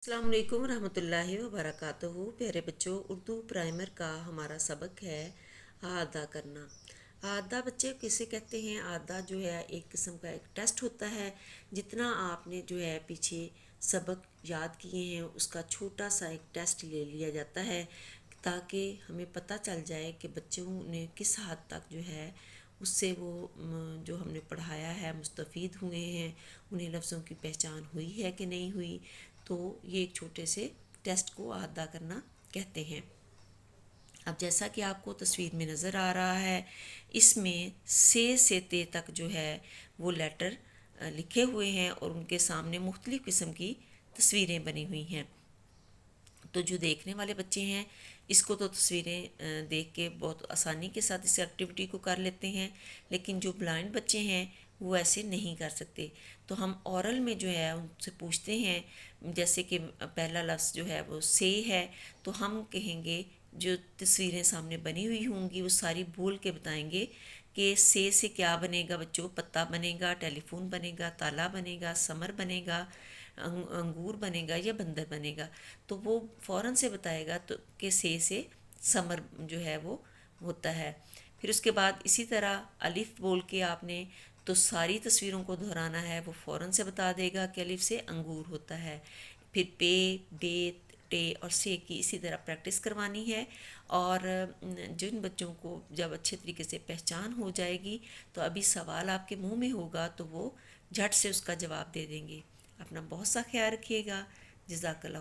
अस्सलाम वालेकुम रहमतुल्लाहि व बरकातहू। प्यारे बच्चों, उर्दू प्राइमर का हमारा सबक है आदा करना। आदा बच्चे किसे कहते हैं? आदा जो है एक किस्म का एक टेस्ट होता है। जितना आपने जो है पीछे सबक याद किए हैं उसका छोटा सा एक टेस्ट ले लिया जाता है ताकि हमें पता चल जाए कि बच्चों ने किस हद तक जो है उससे वो जो हमने पढ़ाया है मुस्तफ़ीद हुए हैं, उन्हें लफ्ज़ों की पहचान हुई है कि नहीं हुई। तो ये एक छोटे से टेस्ट को अदा करना कहते हैं। अब जैसा कि आपको तस्वीर में नज़र आ रहा है, इसमें से ते तक जो है वो लेटर लिखे हुए हैं और उनके सामने मुख्तलिफ़ किस्म की तस्वीरें बनी हुई हैं। तो जो देखने वाले बच्चे हैं इसको तो तस्वीरें देख के बहुत आसानी के साथ इस एक्टिविटी को कर लेते हैं, लेकिन जो ब्लाइंड बच्चे हैं वो ऐसे नहीं कर सकते। तो हम औरल में जो है उनसे पूछते हैं, जैसे कि पहला लफ्ज़ जो है वो से है, तो हम कहेंगे जो तस्वीरें सामने बनी हुई होंगी वो सारी बोल के बताएंगे कि से क्या बनेगा बच्चों? पत्ता बनेगा, टेलीफोन बनेगा, ताला बनेगा, समर बनेगा, अंगूर बनेगा या बंदर बनेगा। तो वो फ़ौरन से बताएगा तो कि से समर जो है वो होता है। फिर उसके बाद इसी तरह अलिफ बोल के आपने तो सारी तस्वीरों को दोहराना है, वो फ़ौरन से बता देगा कि अलिफ से अंगूर होता है। फिर पे, बे, टे और से की इसी तरह प्रैक्टिस करवानी है। और जिन बच्चों को जब अच्छे तरीके से पहचान हो जाएगी तो अभी सवाल आपके मुंह में होगा तो वो झट से उसका जवाब दे देंगे। अपना बहुत सा ख्याल रखिएगा। जज़ाकल्लाह।